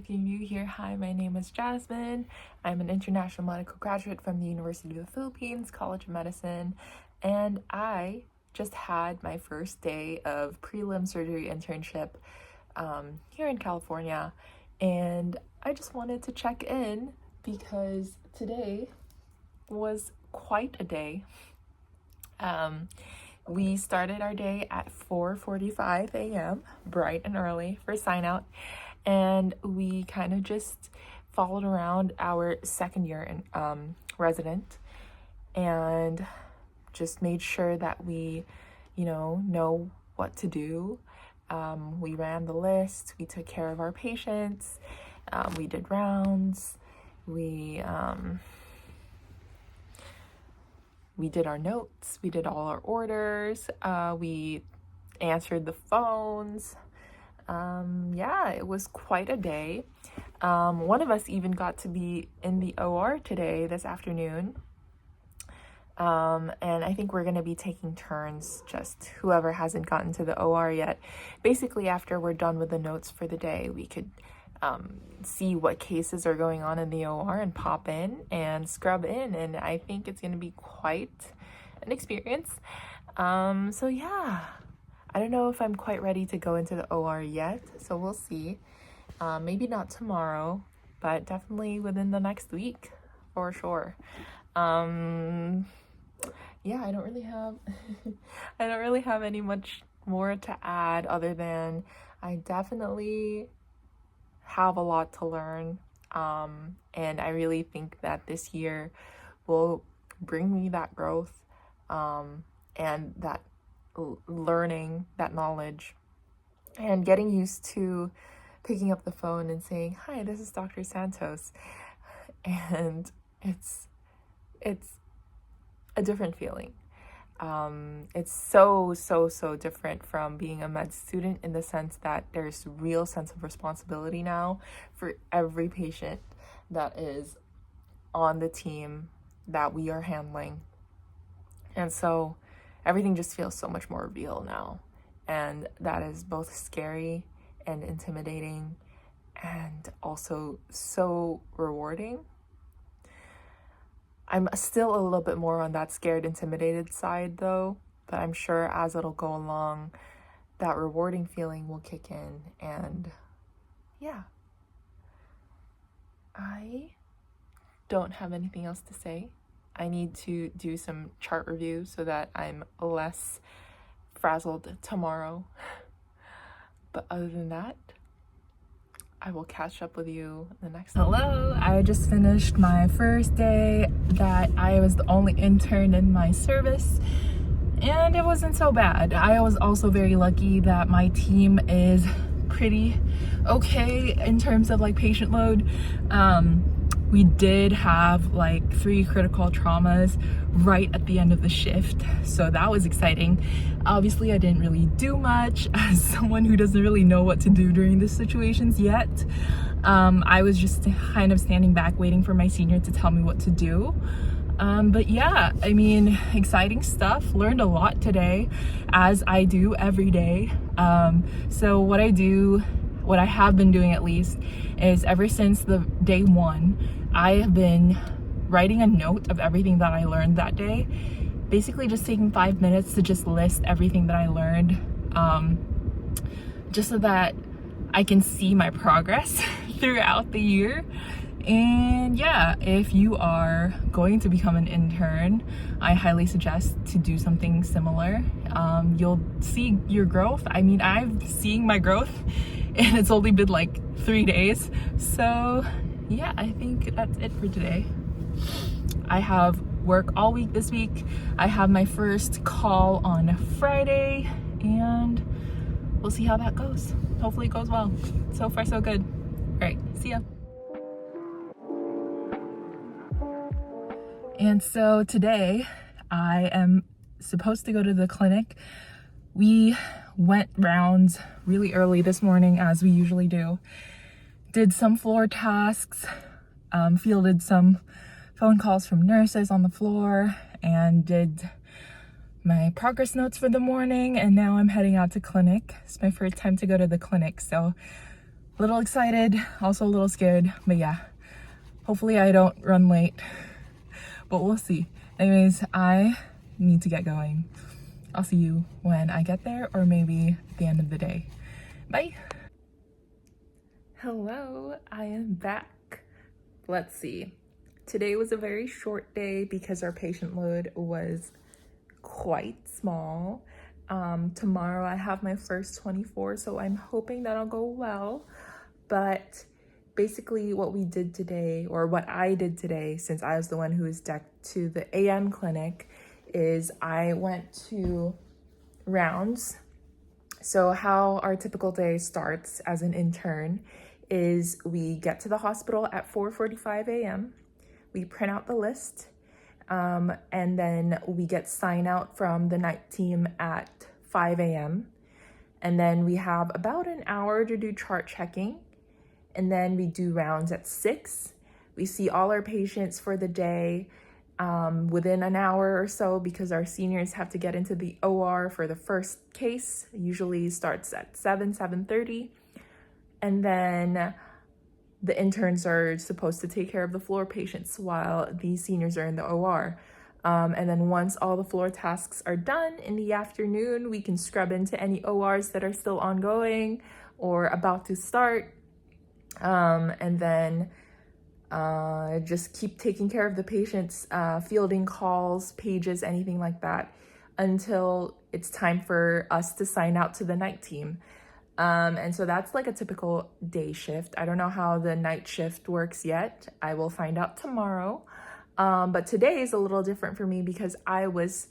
if you're new here, hi, my name is Jasmine. I'm an international medical graduate from the University of the Philippines, College of Medicine, and I just had my first day of prelim surgery internship here in California, and I just wanted to check in because today was quite a day. We started our day at 4:45 a.m., bright and early for sign out, and we kind of just followed around our second year in resident and just made sure that we, know what to do. We ran the list, we took care of our patients, we did rounds, we did our notes, we did all our orders, we answered the phones. It was quite a day. One of us even got to be in the OR today, this afternoon. And I think we're going to be taking turns, just whoever hasn't gotten to the OR yet. Basically, after we're done with the notes for the day, we could see what cases are going on in the OR and pop in and scrub in, and I think it's going to be quite an experience. I don't know if I'm quite ready to go into the OR yet, so we'll see. Maybe not tomorrow, but definitely within the next week for sure. I don't really have I don't really have any much more to add other than I definitely have a lot to learn, and I really think that this year will bring me that growth and that learning, that knowledge, and getting used to picking up the phone and saying, "Hi, this is Dr. Santos," and it's a different feeling. It's so different from being a med student, in the sense that there's real sense of responsibility now for every patient that is on the team that we are handling. And so everything just feels so much more real now. And that is both scary and intimidating and also so rewarding. I'm still a little bit more on that scared, intimidated side though, but I'm sure as it'll go along, that rewarding feeling will kick in. And I don't have anything else to say. I need to do some chart review so that I'm less frazzled tomorrow. But other than that, I will catch up with you the next time. Hello, I just finished my first day that I was the only intern in my service, and it wasn't so bad. I was also very lucky that my team is pretty okay in terms of patient load. We did have 3 critical traumas right at the end of the shift, so that was exciting. Obviously, I didn't really do much as someone who doesn't really know what to do during these situations yet. I was just kind of standing back waiting for my senior to tell me what to do. Exciting stuff. Learned a lot today, as I do every day. So what I have been doing at least, is ever since the day one, I have been writing a note of everything that I learned that day. Basically just taking 5 minutes to just list everything that I learned, just so that I can see my progress throughout the year. And if you are going to become an intern, I highly suggest to do something similar. You'll see your growth. I'm seeing my growth, and it's only been 3 days. So I think that's it for today. I have work all week this week. I have my first call on Friday, and we'll see how that goes. Hopefully it goes well. So far, so good. All right, see ya. And so today I am supposed to go to the clinic. We went rounds really early this morning, as we usually do. Did some floor tasks, fielded some phone calls from nurses on the floor, and did my progress notes for the morning. And now I'm heading out to clinic. It's my first time to go to the clinic, so A little excited, also a little scared, but yeah, hopefully I don't run late, but we'll see. Anyways, I need to get going. I'll see you when I get there, or maybe at the end of the day. Bye. Hello, I am back. Let's see. Today was a very short day because our patient load was quite small. Tomorrow I have my first 24, so I'm hoping that'll go well. But basically what we did today, or what I did today, since I was the one who was decked to the AM clinic, is I went to rounds. So how our typical day starts as an intern is we get to the hospital at 4:45 a.m. We print out the list, and then we get sign out from the night team at 5 a.m. And then we have about an hour to do chart checking. And then we do rounds at 6. We see all our patients for the day within an hour or so, because our seniors have to get into the OR for the first case. It usually starts at 7:30. And then the interns are supposed to take care of the floor patients while the seniors are in the OR. And then once all the floor tasks are done in the afternoon, we can scrub into any ORs that are still ongoing or about to start. And then just keep taking care of the patients, fielding calls, pages, anything like that, until it's time for us to sign out to the night team. And so that's like a typical day shift. I don't know how the night shift works yet. I will find out tomorrow. But today is a little different for me because I was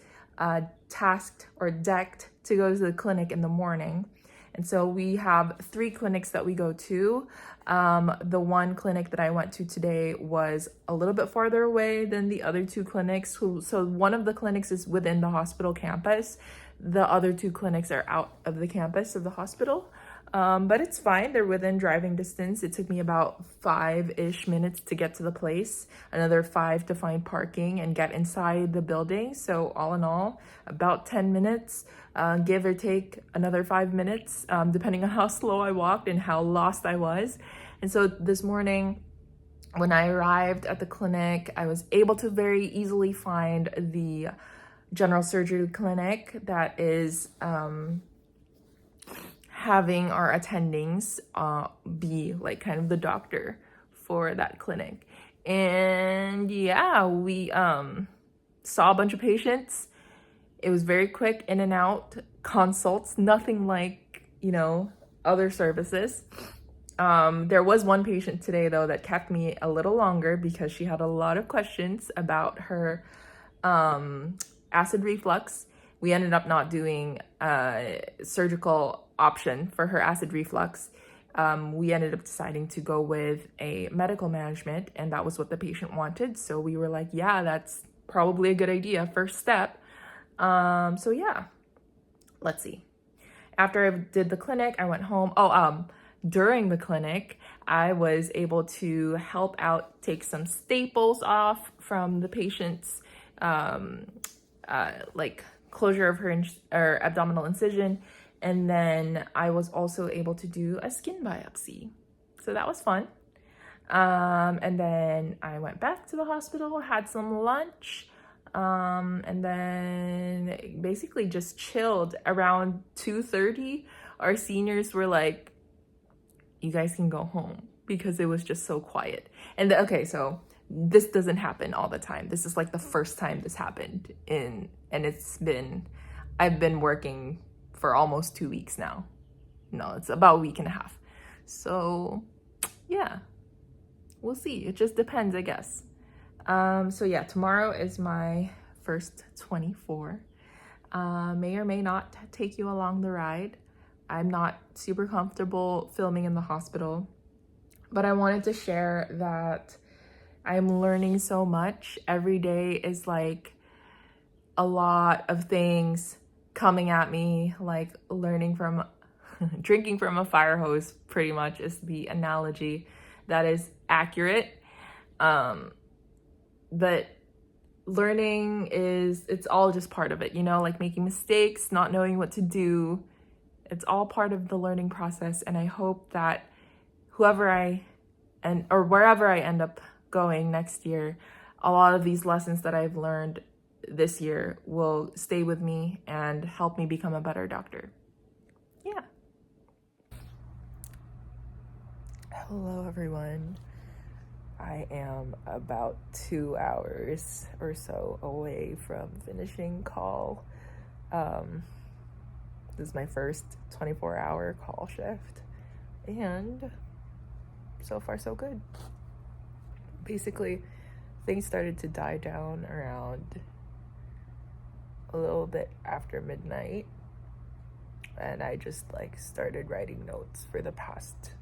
tasked or decked to go to the clinic in the morning. And so we have 3 clinics that we go to. The one clinic that I went to today was a little bit farther away than the other 2 clinics. So one of the clinics is within the hospital campus. The other 2 clinics are out of the campus of the hospital. But it's fine. They're within driving distance. It took me about 5-ish minutes to get to the place, another 5 to find parking and get inside the building. So all in all, about 10 minutes, give or take another 5 minutes, depending on how slow I walked and how lost I was. And so this morning, when I arrived at the clinic, I was able to very easily find the general surgery clinic that is having our attendings be like kind of the doctor for that clinic. And yeah, we saw a bunch of patients. It was very quick in and out consults, nothing like, other services. There was one patient today though that kept me a little longer because she had a lot of questions about her acid reflux. We ended up not doing a surgical option for her acid reflux. We ended up deciding to go with a medical management, and that was what the patient wanted. So we were like, yeah, that's probably a good idea, first step. So yeah, let's see. After I did the clinic, I went home. During the clinic, I was able to help out, take some staples off from the patient's like closure of her abdominal incision. And then I was also able to do a skin biopsy. So that was fun. And then I went back to the hospital, had some lunch, and then basically just chilled. Around 2:30, our seniors were like, you guys can go home, because it was just so quiet. And okay, so this doesn't happen all the time. This is like the first time this happened and I've been working for almost 2 weeks now. No, it's about a week and a half. So yeah, we'll see. It just depends, I guess. So yeah, tomorrow is my first 24. May or may not take you along the ride. I'm not super comfortable filming in the hospital, but I wanted to share that I'm learning so much. Every day is like a lot of things coming at me, like learning from, drinking from a fire hose pretty much is the analogy that is accurate. But learning it's all just part of it, like making mistakes, not knowing what to do. It's all part of the learning process. And I hope that or wherever I end up going next year, a lot of these lessons that I've learned this year will stay with me and help me become a better doctor. Yeah. Hello, everyone. I am about 2 hours or so away from finishing call. This is my first 24-hour call shift, and so far so good. Basically, things started to die down around a little bit after midnight, and I just started writing notes for the past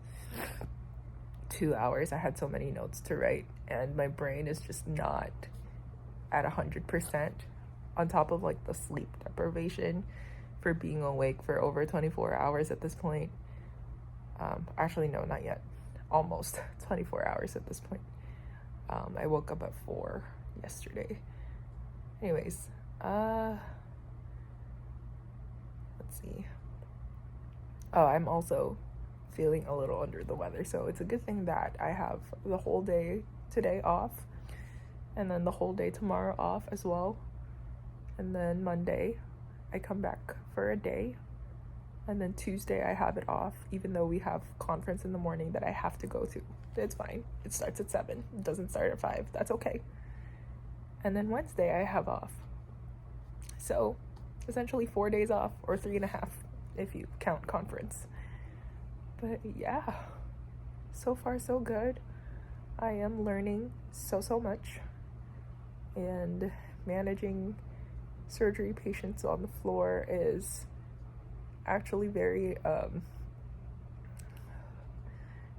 2 hours. I had so many notes to write, and my brain is just not at 100%, on top of the sleep deprivation for being awake for over 24 hours at this point. Actually, no, not yet. Almost 24 hours at this point. I woke up at 4 yesterday. Anyways, let's see. Oh, I'm also feeling a little under the weather, so it's a good thing that I have the whole day today off, and then the whole day tomorrow off as well, and then Monday I come back for a day, and then Tuesday I have it off, even though we have conference in the morning that I have to go to. It's fine. It starts at 7. It doesn't start at 5. That's okay. And then Wednesday I have off. So essentially 4 days off, or 3.5 if you count conference. But yeah, so far so good. I am learning so much, and managing surgery patients on the floor is actually very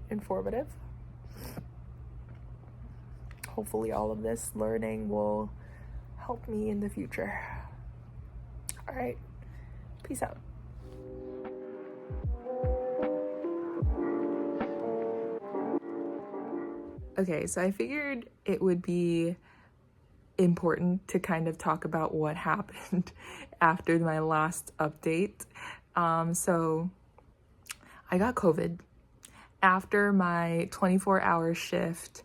informative. Hopefully all of this learning will help me in the future. All right, peace out. Okay, so I figured it would be important to kind of talk about what happened after my last update. So I got COVID after my 24-hour shift.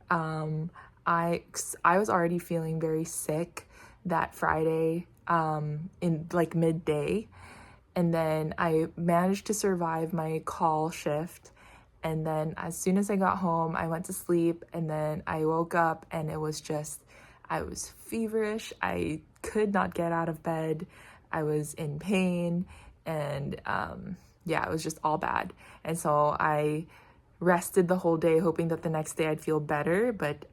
I was already feeling very sick that Friday in midday, and then I managed to survive my call shift. And then as soon as I got home, I went to sleep, and then I woke up and it was just, I was feverish. I could not get out of bed. I was in pain, and it was just all bad. And so I rested the whole day hoping that the next day I'd feel better, but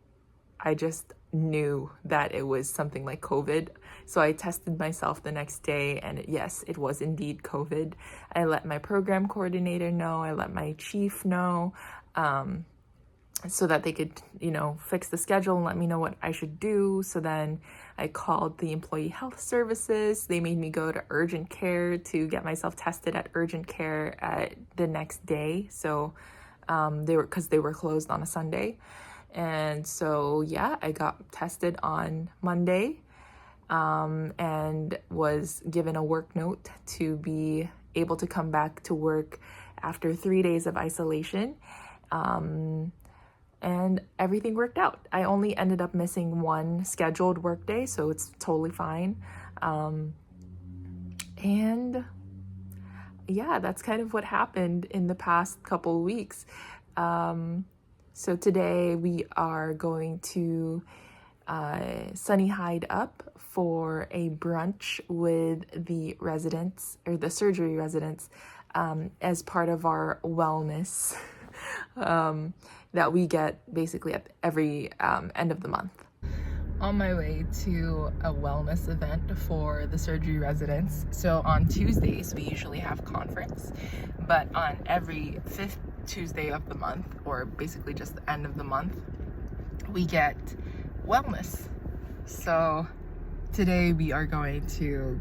I just knew that it was something like COVID. So I tested myself the next day, and yes, it was indeed COVID. I let my program coordinator know, I let my chief know, so that they could, fix the schedule and let me know what I should do. So then I called the employee health services. They made me go to urgent care to get myself tested at urgent care at the next day. So because they were closed on a Sunday. And so, yeah, I got tested on Monday, and was given a work note to be able to come back to work after 3 days of isolation. And everything worked out. I only ended up missing one scheduled work day, so it's totally fine. And yeah, that's kind of what happened in the past couple of weeks. So today we are going to Sunny Hyde up for a brunch with the residents, or the surgery residents, as part of our wellness that we get basically at every end of the month. On my way to a wellness event for the surgery residents. So on Tuesdays, we usually have conference, but on every 5th Tuesday of the month, or basically just the end of the month, we get wellness. So today we are going to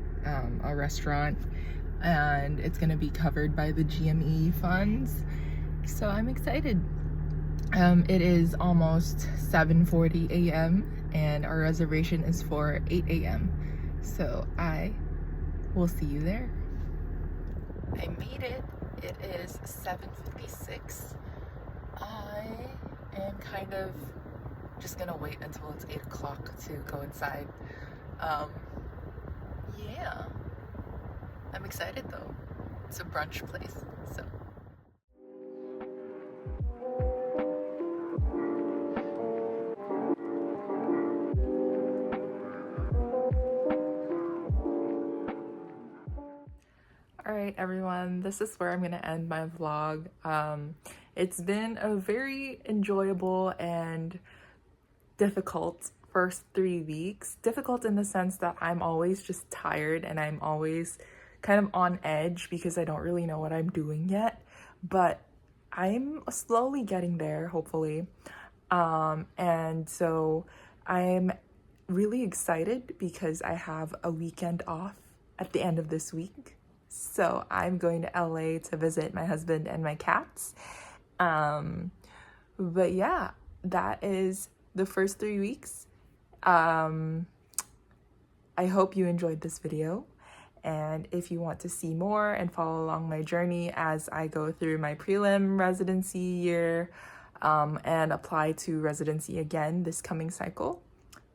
a restaurant, and it's going to be covered by the GME funds. So I'm excited. It is almost 7:40 a.m. and our reservation is for 8 a.m. So I will see you there. I made it. It is 7:56 am kind of just gonna wait until it's 8 o'clock to go inside. Yeah, I'm excited though. It's a brunch place, so. Alright everyone, this is where I'm gonna end my vlog. It's been a very enjoyable and difficult first 3 weeks. Difficult in the sense that I'm always just tired and I'm always kind of on edge because I don't really know what I'm doing yet, but I'm slowly getting there, hopefully. And so I'm really excited because I have a weekend off at the end of this week. So I'm going to LA to visit my husband and my cats. But yeah, that is the first 3 weeks. I hope you enjoyed this video. And if you want to see more and follow along my journey as I go through my prelim residency year and apply to residency again this coming cycle,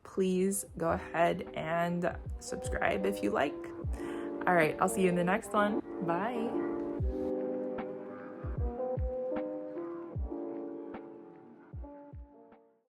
please go ahead and subscribe if you like. All right, I'll see you in the next one. Bye.